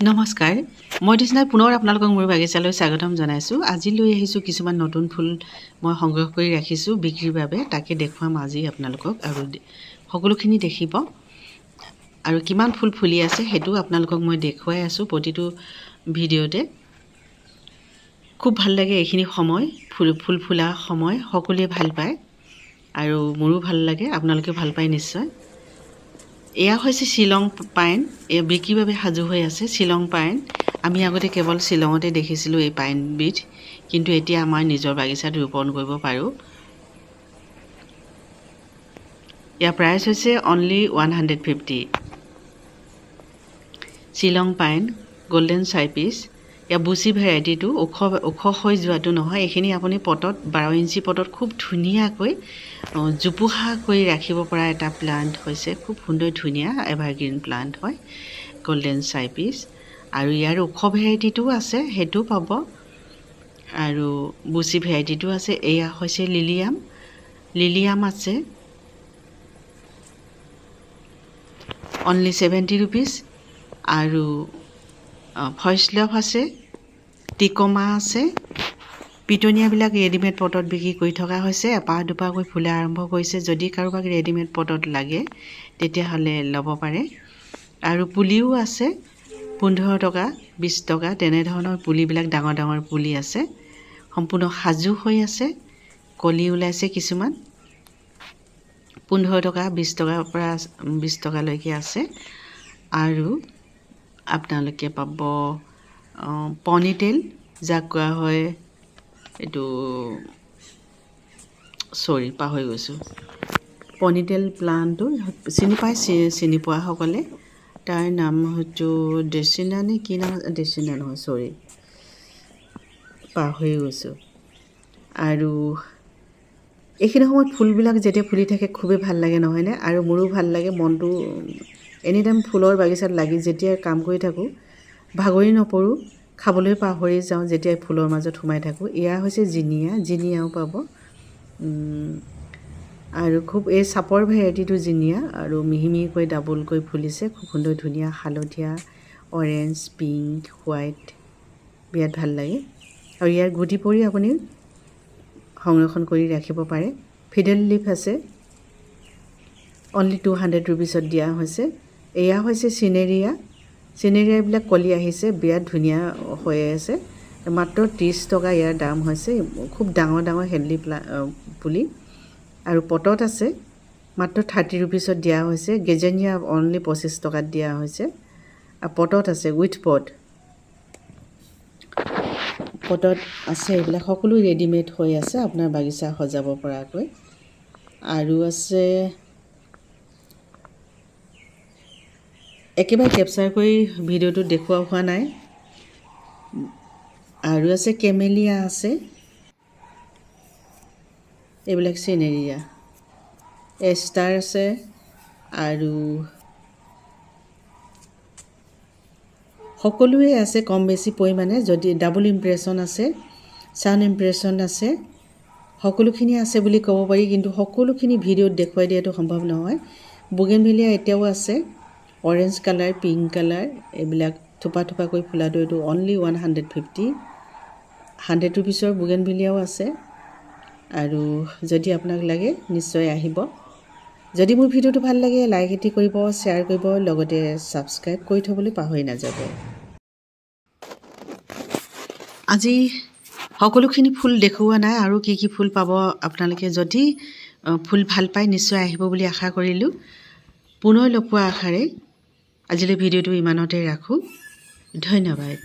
নমস্কাৰ মই দিশনাই পুনৰ আপোনালোকক মোৰ বাগিচালৈ স্বাগতম জনাইছোঁ। আজি লৈ আহিছোঁ কিছুমান নতুন ফুল মই সংগ্ৰহ কৰি ৰাখিছোঁ বিক্ৰীৰ বাবে। তাকে দেখুৱাম আজি আপোনালোকক আৰু সকলোখিনি দেখিব আৰু কিমান ফুল ফুলি আছে সেইটো আপোনালোকক মই দেখুৱাই আছোঁ প্ৰতিটো ভিডিঅ'তে। খুব ভাল লাগে এইখিনি সময়, ফুল ফুলা সময় সকলোৱে ভাল পায় আৰু মোৰো ভাল লাগে, আপোনালোকে ভাল পায় নিশ্চয়। এয়া হৈছে শ্বিলং পাইন, এয়া বিক্ৰীৰ বাবে সাজু হৈ আছে। শ্বিলং পাইন আমি আগতে কেৱল শ্বিলঙতে দেখিছিলোঁ এই পাইনবিধ, কিন্তু এতিয়া আমাৰ নিজৰ বাগিচাত ৰোপণ কৰিব পাৰোঁ। ইয়াৰ প্ৰাইচ হৈছে অনলি 150। শ্বিলং পাইন গল্ডেন চাইপিচ, ইয়াৰ বুচি ভেৰাইটিটো ওখ হৈ যোৱাটো নহয়। এইখিনি আপুনি পটত 12 ইঞ্চি পটত খুব ধুনীয়াকৈ জোপোহা কৰি ৰাখিব পৰা এটা প্লাণ্ট হৈছে। খুব সুন্দৰ ধুনীয়া এভাৰগ্ৰীণ প্লাণ্ট হয় গল্ডেন চাইপিচ। আৰু ইয়াৰ ওখ ভেৰাইটিটোও আছে, সেইটো পাব, আৰু বুচি ভেৰাইটিটো আছে। এয়া হৈছে লিলিয়াম আছে অনলি 70 ৰুপিজ। আৰু ফয়ছলভ আছে, টিকমা আছে। পিটনিয়াবিলাক ৰেডিমেড পটত বিক্ৰী কৰি থকা হৈছে, এপাহ দুপাহকৈ ফুলা আৰম্ভ কৰিছে। যদি কাৰোবাক ৰেডিমেড পটত লাগে তেতিয়াহ'লে ল'ব পাৰে। আৰু পুলিও আছে 15 টকা 20 টকা তেনেধৰণৰ পুলিবিলাক, ডাঙৰ ডাঙৰ পুলি আছে, সম্পূৰ্ণ সাজু হৈ আছে। কলি ওলাইছে কিছুমান, 15 টকা 20 টকাৰ পৰা 20 টকালৈকে আছে। আৰু আপোনালোকে পাব পনিটেইল, যাক কোৱা হয় এইটো পাহৰি গৈছোঁ। পনিটেইল প্লাণ্টটো চিনি পোৱাসকলে, তাৰ নাম হয়তো ডেচিনা নে কি নাম, ডেচিনা নহয়, পাহৰি গৈছোঁ। আৰু এইখিনি সময়ত ফুলবিলাক যেতিয়া ফুলি থাকে খুবেই ভাল লাগে নহয়নে? আৰু মোৰো ভাল লাগে, মনটো এনিটাইম ফুলৰ বাগিচাত লাগি যেতিয়া কাম কৰি থাকোঁ ভাগৰি নপৰোঁ, খাবলৈ পাহৰি যাওঁ যেতিয়া ফুলৰ মাজত সোমাই থাকোঁ। এয়া হৈছে জিনিয়াও পাব। আৰু খুব এই চাপৰ ভেৰাইটিটো জিনিয়া, আৰু মিহি মিহিকৈ ডাবলকৈ ফুলিছে, খুব সুন্দৰ ধুনীয়া হালধীয়া, অৰেঞ্জ, পিংক, হোৱাইট, বিৰাট ভাল লাগে। আৰু ইয়াৰ গুটি পৰি আপুনি সংৰক্ষণ কৰি ৰাখিব পাৰে। ফিডেল লিফ আছে, অনলি 200 ৰুপিছত দিয়া হৈছে। এয়া হৈছে চিনেৰিয়াবিলাক কলি আহিছে, বিৰাট ধুনীয়া হৈ আছে, মাত্ৰ 30 টকা ইয়াৰ দাম হৈছে। খুব ডাঙৰ ডাঙৰ হেলদি পুলি। আৰু পটত আছে, মাত্ৰ 30 ৰুপিছত দিয়া হৈছে। গেজেনিয়া অনলি 25 টকাত দিয়া হৈছে। আৰু পটত আছে, উইথ পটত আছে। এইবিলাক সকলো ৰেডিমেড হৈ আছে আপোনাৰ বাগিচা সজাব পৰাকৈ। আৰু আছে, একেবাৰে কেপচাৰ কৰি ভিডিঅ'টো দেখুওৱা হোৱা নাই। আৰু আছে কেমেলিয়া আছে, এইবিলাক চিনেৰিয়া, এষ্টাৰ আছে। আৰু সকলোৱে আছে কম বেছি পৰিমাণে। যদি ডাবল ইমপ্ৰেশ্যন আছে, ছান ইমপ্ৰেশ্যন আছে, সকলোখিনি আছে বুলি ক'ব পাৰি, কিন্তু সকলোখিনি ভিডিঅ'ত দেখুৱাই দিয়াটো সম্ভৱ নহয়। বুগেনভিলিয়া এতিয়াও আছে, অৰেঞ্জ কালাৰ, পিংক কালাৰ, এইবিলাক থোপা থোপাকৈ ফুলাটো, এইটো অনলি 150। 100 ৰুপিছৰ বুগেনভিলিয়াও আছে। আৰু যদি আপোনাক লাগে নিশ্চয় আহিব। যদি মোৰ ভিডিঅ'টো ভাল লাগে লাইক এটি কৰিব, শ্বেয়াৰ কৰিব, লগতে ছাবস্ক্ৰাইব কৰি থ'বলৈ পাহৰি নাযাব। আজি সকলোখিনি ফুল দেখুওৱা নাই, আৰু কি কি ফুল পাব আপোনালোকে যদি ফুল ভাল পায় নিশ্চয় আহিব বুলি আশা কৰিলোঁ। পুনৰ লগ পোৱা আশাৰে আজিলৈ ভিডিঅ'টো ইমানতে ৰাখোঁ। ধন্যবাদ।